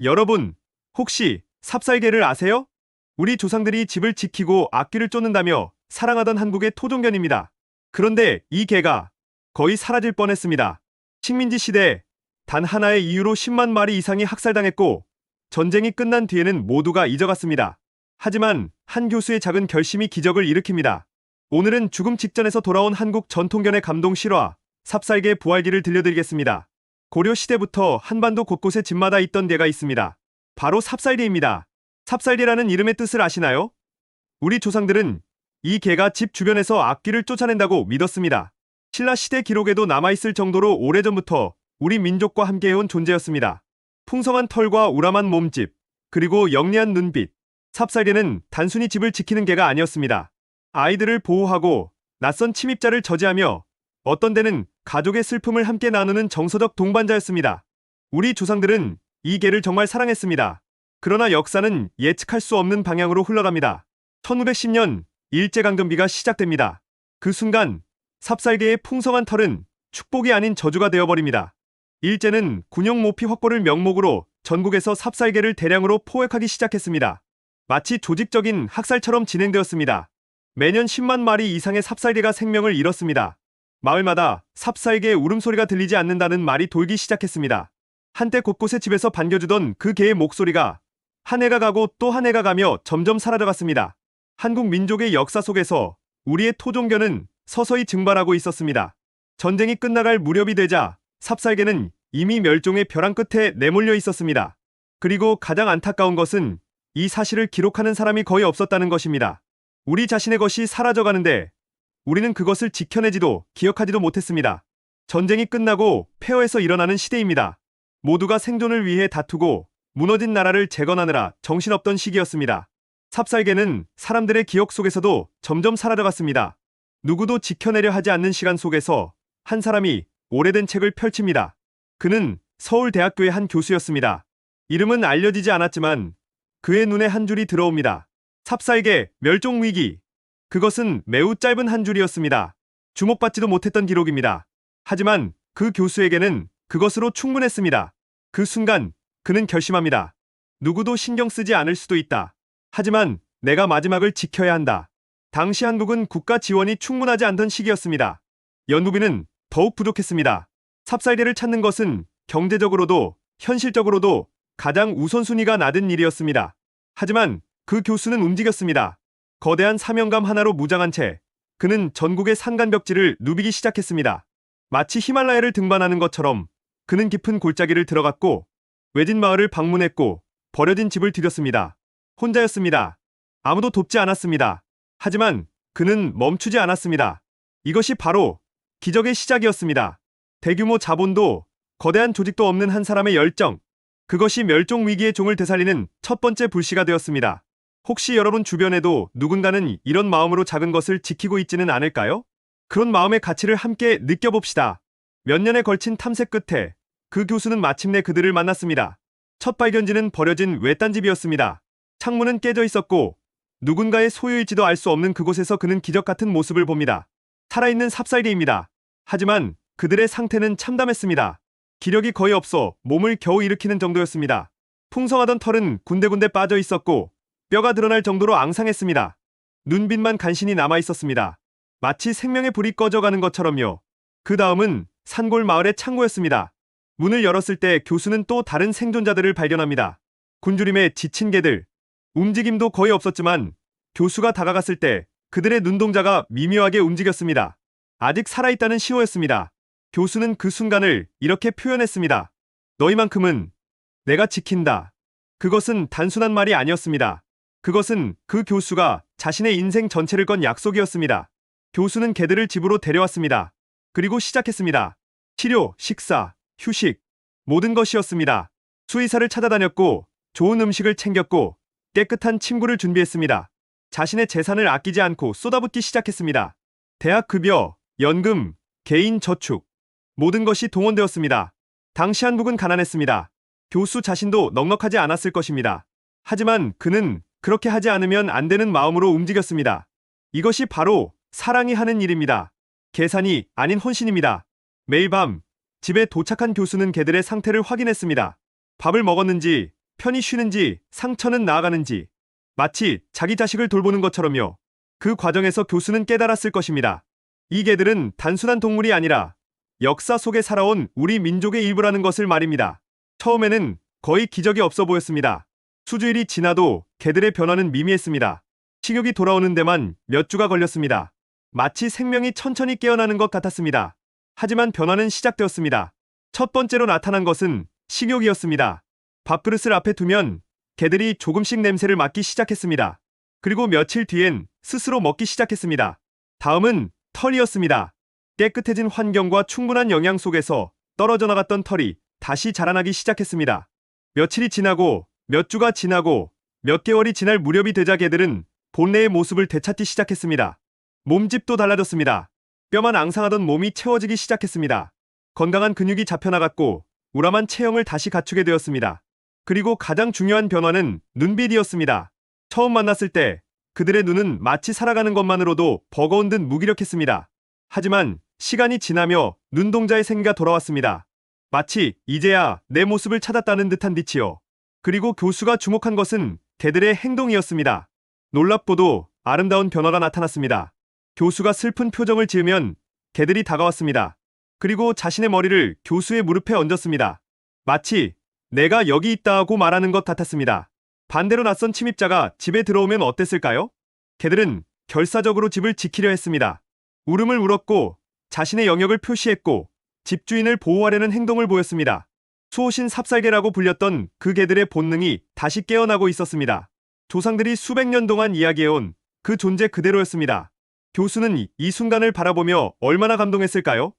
여러분, 혹시 삽살개를 아세요? 우리 조상들이 집을 지키고 악기를 쫓는다며 사랑하던 한국의 토종견입니다. 그런데 이 개가 거의 사라질 뻔했습니다. 식민지 시대 단 하나의 이유로 10만 마리 이상이 학살당했고 전쟁이 끝난 뒤에는 모두가 잊어갔습니다. 하지만 한 교수의 작은 결심이 기적을 일으킵니다. 오늘은 죽음 직전에서 돌아온 한국 전통견의 감동 실화, 삽살개의 부활기를 들려드리겠습니다. 고려 시대부터 한반도 곳곳에 집마다 있던 개가 있습니다. 바로 삽살개입니다. 삽살개라는 이름의 뜻을 아시나요? 우리 조상들은 이 개가 집 주변에서 악귀를 쫓아낸다고 믿었습니다. 신라 시대 기록에도 남아있을 정도로 오래전부터 우리 민족과 함께해온 존재였습니다. 풍성한 털과 우람한 몸집, 그리고 영리한 눈빛. 삽살개는 단순히 집을 지키는 개가 아니었습니다. 아이들을 보호하고 낯선 침입자를 저지하며 어떤 때는 가족의 슬픔을 함께 나누는 정서적 동반자였습니다. 우리 조상들은 이 개를 정말 사랑했습니다. 그러나 역사는 예측할 수 없는 방향으로 흘러갑니다. 1910년 일제강점기가 시작됩니다. 그 순간 삽살개의 풍성한 털은 축복이 아닌 저주가 되어버립니다. 일제는 군용 모피 확보를 명목으로 전국에서 삽살개를 대량으로 포획하기 시작했습니다. 마치 조직적인 학살처럼 진행되었습니다. 매년 10만 마리 이상의 삽살개가 생명을 잃었습니다. 마을마다 삽살개의 울음소리가 들리지 않는다는 말이 돌기 시작했습니다. 한때 곳곳에 집에서 반겨주던 그 개의 목소리가 한 해가 가고 또 한 해가 가며 점점 사라져갔습니다. 한국 민족의 역사 속에서 우리의 토종견은 서서히 증발하고 있었습니다. 전쟁이 끝나갈 무렵이 되자 삽살개는 이미 멸종의 벼랑 끝에 내몰려 있었습니다. 그리고 가장 안타까운 것은 이 사실을 기록하는 사람이 거의 없었다는 것입니다. 우리 자신의 것이 사라져가는데 우리는 그것을 지켜내지도 기억하지도 못했습니다. 전쟁이 끝나고 폐허에서 일어나는 시대입니다. 모두가 생존을 위해 다투고 무너진 나라를 재건하느라 정신없던 시기였습니다. 삽살개는 사람들의 기억 속에서도 점점 사라져갔습니다. 누구도 지켜내려 하지 않는 시간 속에서 한 사람이 오래된 책을 펼칩니다. 그는 서울대학교의 한 교수였습니다. 이름은 알려지지 않았지만 그의 눈에 한 줄이 들어옵니다. 삽살개 멸종위기. 그것은 매우 짧은 한 줄이었습니다. 주목받지도 못했던 기록입니다. 하지만 그 교수에게는 그것으로 충분했습니다. 그 순간 그는 결심합니다. 누구도 신경 쓰지 않을 수도 있다. 하지만 내가 마지막을 지켜야 한다. 당시 한국은 국가 지원이 충분하지 않던 시기였습니다. 연구비는 더욱 부족했습니다. 삽살개를 찾는 것은 경제적으로도 현실적으로도 가장 우선순위가 낮은 일이었습니다. 하지만 그 교수는 움직였습니다. 거대한 사명감 하나로 무장한 채 그는 전국의 산간벽지를 누비기 시작했습니다. 마치 히말라야를 등반하는 것처럼 그는 깊은 골짜기를 들어갔고 외진 마을을 방문했고 버려진 집을 들였습니다. 혼자였습니다. 아무도 돕지 않았습니다. 하지만 그는 멈추지 않았습니다. 이것이 바로 기적의 시작이었습니다. 대규모 자본도 거대한 조직도 없는 한 사람의 열정. 그것이 멸종 위기의 종을 되살리는 첫 번째 불씨가 되었습니다. 혹시 여러분 주변에도 누군가는 이런 마음으로 작은 것을 지키고 있지는 않을까요? 그런 마음의 가치를 함께 느껴봅시다. 몇 년에 걸친 탐색 끝에 그 교수는 마침내 그들을 만났습니다. 첫 발견지는 버려진 외딴 집이었습니다. 창문은 깨져 있었고 누군가의 소유일지도 알 수 없는 그곳에서 그는 기적 같은 모습을 봅니다. 살아있는 삽살개입니다. 하지만 그들의 상태는 참담했습니다. 기력이 거의 없어 몸을 겨우 일으키는 정도였습니다. 풍성하던 털은 군데군데 빠져 있었고 뼈가 드러날 정도로 앙상했습니다. 눈빛만 간신히 남아있었습니다. 마치 생명의 불이 꺼져가는 것처럼요. 그 다음은 산골 마을의 창고였습니다. 문을 열었을 때 교수는 또 다른 생존자들을 발견합니다. 굶주림에 지친 개들. 움직임도 거의 없었지만 교수가 다가갔을 때 그들의 눈동자가 미묘하게 움직였습니다. 아직 살아있다는 신호였습니다. 교수는 그 순간을 이렇게 표현했습니다. 너희만큼은 내가 지킨다. 그것은 단순한 말이 아니었습니다. 그것은 그 교수가 자신의 인생 전체를 건 약속이었습니다. 교수는 개들을 집으로 데려왔습니다. 그리고 시작했습니다. 치료, 식사, 휴식, 모든 것이었습니다. 수의사를 찾아다녔고 좋은 음식을 챙겼고 깨끗한 침구를 준비했습니다. 자신의 재산을 아끼지 않고 쏟아붓기 시작했습니다. 대학 급여, 연금, 개인 저축, 모든 것이 동원되었습니다. 당시 한국은 가난했습니다. 교수 자신도 넉넉하지 않았을 것입니다. 하지만 그는 그렇게 하지 않으면 안 되는 마음으로 움직였습니다. 이것이 바로 사랑이 하는 일입니다. 계산이 아닌 헌신입니다. 매일 밤 집에 도착한 교수는 개들의 상태를 확인했습니다. 밥을 먹었는지, 편히 쉬는지 상처는 나아가는지 마치 자기 자식을 돌보는 것처럼요. 그 과정에서 교수는 깨달았을 것입니다. 이 개들은 단순한 동물이 아니라 역사 속에 살아온 우리 민족의 일부라는 것을 말입니다. 처음에는 거의 기적이 없어 보였습니다. 수주일이 지나도 개들의 변화는 미미했습니다. 식욕이 돌아오는 데만 몇 주가 걸렸습니다. 마치 생명이 천천히 깨어나는 것 같았습니다. 하지만 변화는 시작되었습니다. 첫 번째로 나타난 것은 식욕이었습니다. 밥그릇을 앞에 두면 개들이 조금씩 냄새를 맡기 시작했습니다. 그리고 며칠 뒤엔 스스로 먹기 시작했습니다. 다음은 털이었습니다. 깨끗해진 환경과 충분한 영양 속에서 떨어져 나갔던 털이 다시 자라나기 시작했습니다. 며칠이 지나고 몇 주가 지나고 몇 개월이 지날 무렵이 되자 개들은 본래의 모습을 되찾기 시작했습니다. 몸집도 달라졌습니다. 뼈만 앙상하던 몸이 채워지기 시작했습니다. 건강한 근육이 잡혀나갔고 우람한 체형을 다시 갖추게 되었습니다. 그리고 가장 중요한 변화는 눈빛이었습니다. 처음 만났을 때 그들의 눈은 마치 살아가는 것만으로도 버거운 듯 무기력했습니다. 하지만 시간이 지나며 눈동자의 생기가 돌아왔습니다. 마치 이제야 내 모습을 찾았다는 듯한 빛이요. 그리고 교수가 주목한 것은 개들의 행동이었습니다. 놀랍고도 아름다운 변화가 나타났습니다. 교수가 슬픈 표정을 지으면 개들이 다가왔습니다. 그리고 자신의 머리를 교수의 무릎에 얹었습니다. 마치 내가 여기 있다 하고 말하는 것 같았습니다. 반대로 낯선 침입자가 집에 들어오면 어땠을까요? 개들은 결사적으로 집을 지키려 했습니다. 울음을 울었고 자신의 영역을 표시했고 집주인을 보호하려는 행동을 보였습니다. 수호신 삽살개라고 불렸던 그 개들의 본능이 다시 깨어나고 있었습니다. 조상들이 수백 년 동안 이야기해온 그 존재 그대로였습니다. 교수는 이 순간을 바라보며 얼마나 감동했을까요?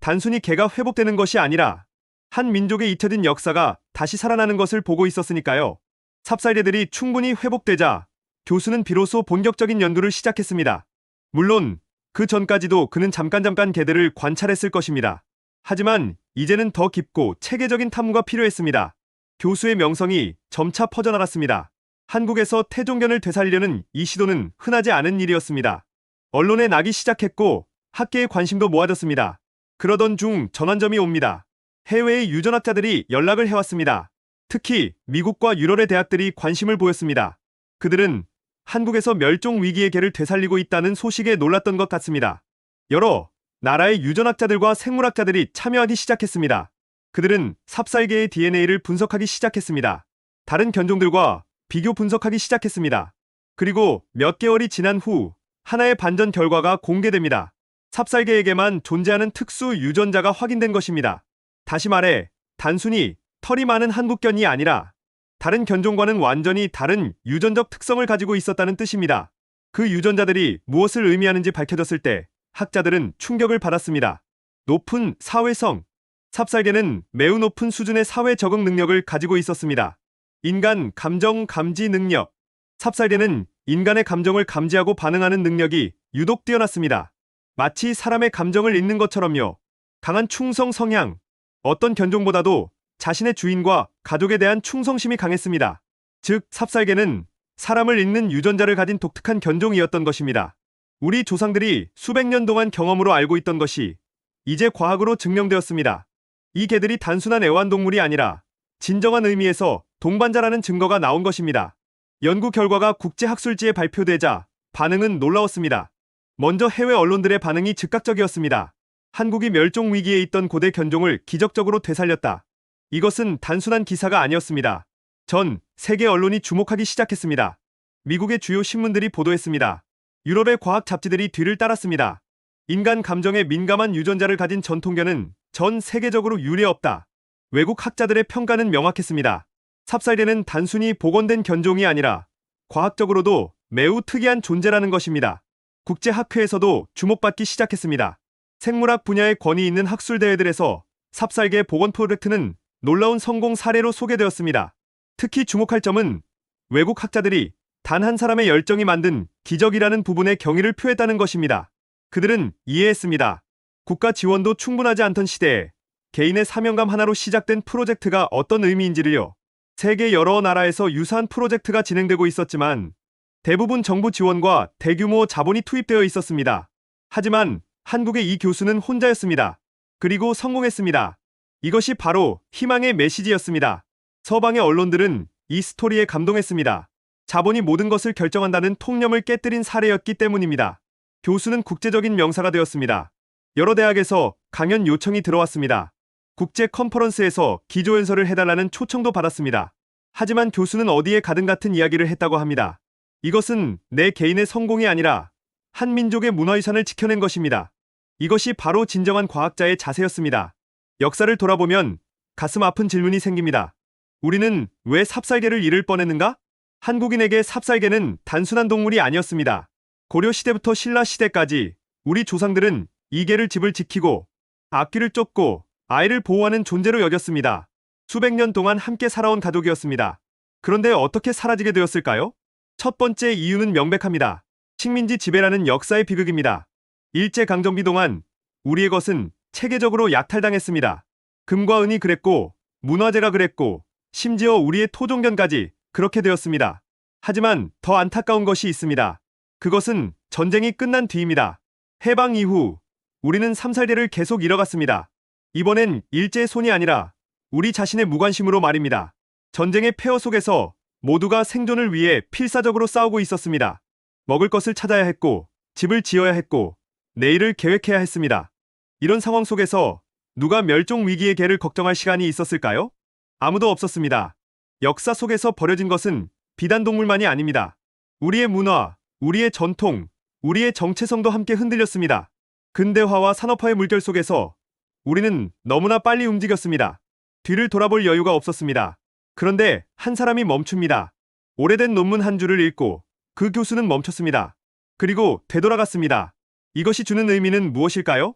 단순히 개가 회복되는 것이 아니라 한 민족의 잊혀진 역사가 다시 살아나는 것을 보고 있었으니까요. 삽살개들이 충분히 회복되자 교수는 비로소 본격적인 연구를 시작했습니다. 물론 그 전까지도 그는 잠깐 개들을 관찰했을 것입니다. 하지만 이제는 더 깊고 체계적인 탐구가 필요했습니다. 교수의 명성이 점차 퍼져나갔습니다. 한국에서 태종견을 되살리려는 이 시도는 흔하지 않은 일이었습니다. 언론에 나기 시작했고 학계의 관심도 모아졌습니다. 그러던 중 전환점이 옵니다. 해외의 유전학자들이 연락을 해왔습니다. 특히 미국과 유럽의 대학들이 관심을 보였습니다. 그들은 한국에서 멸종 위기의 개를 되살리고 있다는 소식에 놀랐던 것 같습니다. 여러 나라의 유전학자들과 생물학자들이 참여하기 시작했습니다. 그들은 삽살개의 DNA를 분석하기 시작했습니다. 다른 견종들과 비교 분석하기 시작했습니다. 그리고 몇 개월이 지난 후 하나의 반전 결과가 공개됩니다. 삽살개에게만 존재하는 특수 유전자가 확인된 것입니다. 다시 말해 단순히 털이 많은 한국견이 아니라 다른 견종과는 완전히 다른 유전적 특성을 가지고 있었다는 뜻입니다. 그 유전자들이 무엇을 의미하는지 밝혀졌을 때 학자들은 충격을 받았습니다. 높은 사회성. 삽살개는 매우 높은 수준의 사회 적응 능력을 가지고 있었습니다. 인간 감정 감지 능력. 삽살개는 인간의 감정을 감지하고 반응하는 능력이 유독 뛰어났습니다. 마치 사람의 감정을 읽는 것처럼요. 강한 충성 성향. 어떤 견종보다도 자신의 주인과 가족에 대한 충성심이 강했습니다. 즉, 삽살개는 사람을 읽는 유전자를 가진 독특한 견종이었던 것입니다. 우리 조상들이 수백 년 동안 경험으로 알고 있던 것이 이제 과학으로 증명되었습니다. 이 개들이 단순한 애완동물이 아니라 진정한 의미에서 동반자라는 증거가 나온 것입니다. 연구 결과가 국제학술지에 발표되자 반응은 놀라웠습니다. 먼저 해외 언론들의 반응이 즉각적이었습니다. 한국이 멸종 위기에 있던 고대 견종을 기적적으로 되살렸다. 이것은 단순한 기사가 아니었습니다. 전 세계 언론이 주목하기 시작했습니다. 미국의 주요 신문들이 보도했습니다. 유럽의 과학 잡지들이 뒤를 따랐습니다. 인간 감정에 민감한 유전자를 가진 전통견은 전 세계적으로 유례없다. 외국 학자들의 평가는 명확했습니다. 삽살개는 단순히 복원된 견종이 아니라 과학적으로도 매우 특이한 존재라는 것입니다. 국제학회에서도 주목받기 시작했습니다. 생물학 분야의 권위 있는 학술 대회들에서 삽살개 복원 프로젝트는 놀라운 성공 사례로 소개되었습니다. 특히 주목할 점은 외국 학자들이 단 한 사람의 열정이 만든 기적이라는 부분에 경의를 표했다는 것입니다. 그들은 이해했습니다. 국가 지원도 충분하지 않던 시대에 개인의 사명감 하나로 시작된 프로젝트가 어떤 의미인지를요. 세계 여러 나라에서 유사한 프로젝트가 진행되고 있었지만 대부분 정부 지원과 대규모 자본이 투입되어 있었습니다. 하지만 한국의 이 교수는 혼자였습니다. 그리고 성공했습니다. 이것이 바로 희망의 메시지였습니다. 서방의 언론들은 이 스토리에 감동했습니다. 자본이 모든 것을 결정한다는 통념을 깨뜨린 사례였기 때문입니다. 교수는 국제적인 명사가 되었습니다. 여러 대학에서 강연 요청이 들어왔습니다. 국제 컨퍼런스에서 기조연설을 해달라는 초청도 받았습니다. 하지만 교수는 어디에 가든 같은 이야기를 했다고 합니다. 이것은 내 개인의 성공이 아니라 한 민족의 문화유산을 지켜낸 것입니다. 이것이 바로 진정한 과학자의 자세였습니다. 역사를 돌아보면 가슴 아픈 질문이 생깁니다. 우리는 왜 삽살개를 잃을 뻔했는가? 한국인에게 삽살개는 단순한 동물이 아니었습니다. 고려시대부터 신라시대까지 우리 조상들은 이 개를 집을 지키고 앞길을 쫓고 아이를 보호하는 존재로 여겼습니다. 수백 년 동안 함께 살아온 가족이었습니다. 그런데 어떻게 사라지게 되었을까요? 첫 번째 이유는 명백합니다. 식민지 지배라는 역사의 비극입니다. 일제강점기 동안 우리의 것은 체계적으로 약탈당했습니다. 금과 은이 그랬고 문화재가 그랬고 심지어 우리의 토종견까지 그렇게 되었습니다. 하지만 더 안타까운 것이 있습니다. 그것은 전쟁이 끝난 뒤입니다. 해방 이후 우리는 삼살개를 계속 잃어갔습니다. 이번엔 일제의 손이 아니라 우리 자신의 무관심으로 말입니다. 전쟁의 폐허 속에서 모두가 생존을 위해 필사적으로 싸우고 있었습니다. 먹을 것을 찾아야 했고 집을 지어야 했고 내일을 계획해야 했습니다. 이런 상황 속에서 누가 멸종 위기의 개를 걱정할 시간이 있었을까요? 아무도 없었습니다. 역사 속에서 버려진 것은 비단 동물만이 아닙니다. 우리의 문화, 우리의 전통, 우리의 정체성도 함께 흔들렸습니다. 근대화와 산업화의 물결 속에서 우리는 너무나 빨리 움직였습니다. 뒤를 돌아볼 여유가 없었습니다. 그런데 한 사람이 멈춥니다. 오래된 논문 한 줄을 읽고 그 교수는 멈췄습니다. 그리고 되돌아갔습니다. 이것이 주는 의미는 무엇일까요?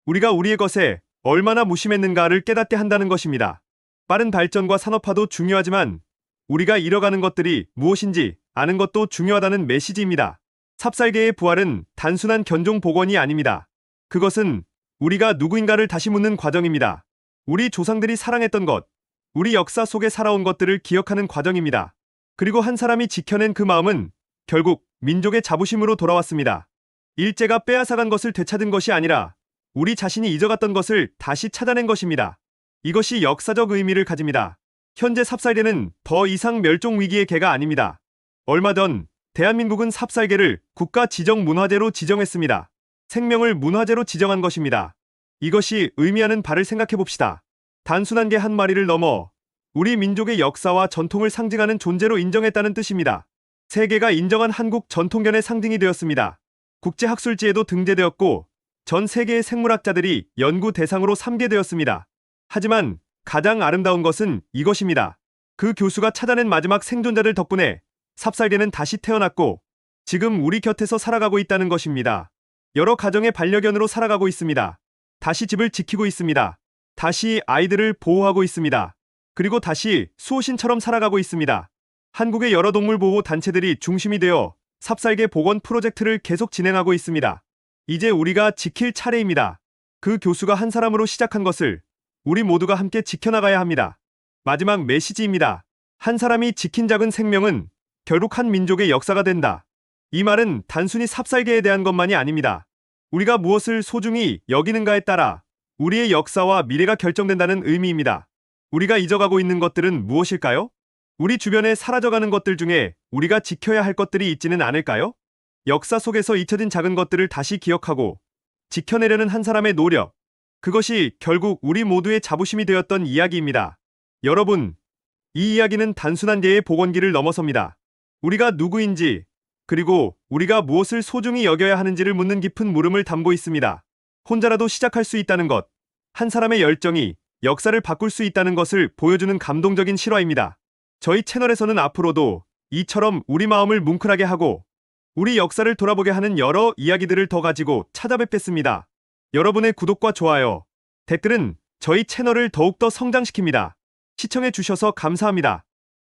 우리가 우리의 것에 얼마나 무심했는가를 깨닫게 한다는 것입니다. 빠른 발전과 산업화도 중요하지만 우리가 잃어가는 것들이 무엇인지 아는 것도 중요하다는 메시지입니다. 삽살개의 부활은 단순한 견종 복원이 아닙니다. 그것은 우리가 누구인가를 다시 묻는 과정입니다. 우리 조상들이 사랑했던 것, 우리 역사 속에 살아온 것들을 기억하는 과정입니다. 그리고 한 사람이 지켜낸 그 마음은 결국 민족의 자부심으로 돌아왔습니다. 일제가 빼앗아간 것을 되찾은 것이 아니라 우리 자신이 잊어갔던 것을 다시 찾아낸 것입니다. 이것이 역사적 의미를 가집니다. 현재 삽살개는 더 이상 멸종 위기의 개가 아닙니다. 얼마 전 대한민국은 삽살개를 국가 지정 문화재로 지정했습니다. 생명을 문화재로 지정한 것입니다. 이것이 의미하는 바를 생각해 봅시다. 단순한 개 한 마리를 넘어 우리 민족의 역사와 전통을 상징하는 존재로 인정했다는 뜻입니다. 세계가 인정한 한국 전통견의 상징이 되었습니다. 국제학술지에도 등재되었고 전 세계의 생물학자들이 연구 대상으로 삼게 되었습니다. 하지만 가장 아름다운 것은 이것입니다. 그 교수가 찾아낸 마지막 생존자들 덕분에 삽살개는 다시 태어났고 지금 우리 곁에서 살아가고 있다는 것입니다. 여러 가정의 반려견으로 살아가고 있습니다. 다시 집을 지키고 있습니다. 다시 아이들을 보호하고 있습니다. 그리고 다시 수호신처럼 살아가고 있습니다. 한국의 여러 동물 보호 단체들이 중심이 되어 삽살개 복원 프로젝트를 계속 진행하고 있습니다. 이제 우리가 지킬 차례입니다. 그 교수가 한 사람으로 시작한 것을 우리 모두가 함께 지켜나가야 합니다. 마지막 메시지입니다. 한 사람이 지킨 작은 생명은 결국 한 민족의 역사가 된다. 이 말은 단순히 삽살개에 대한 것만이 아닙니다. 우리가 무엇을 소중히 여기는가에 따라 우리의 역사와 미래가 결정된다는 의미입니다. 우리가 잊어가고 있는 것들은 무엇일까요? 우리 주변에 사라져가는 것들 중에 우리가 지켜야 할 것들이 있지는 않을까요? 역사 속에서 잊혀진 작은 것들을 다시 기억하고 지켜내려는 한 사람의 노력, 그것이 결국 우리 모두의 자부심이 되었던 이야기입니다. 여러분, 이 이야기는 단순한 개의 복원기를 넘어섭니다. 우리가 누구인지, 그리고 우리가 무엇을 소중히 여겨야 하는지를 묻는 깊은 물음을 담고 있습니다. 혼자라도 시작할 수 있다는 것, 한 사람의 열정이 역사를 바꿀 수 있다는 것을 보여주는 감동적인 실화입니다. 저희 채널에서는 앞으로도 이처럼 우리 마음을 뭉클하게 하고 우리 역사를 돌아보게 하는 여러 이야기들을 더 가지고 찾아뵙겠습니다. 여러분의 구독과 좋아요, 댓글은 저희 채널을 더욱더 성장시킵니다. 시청해주셔서 감사합니다.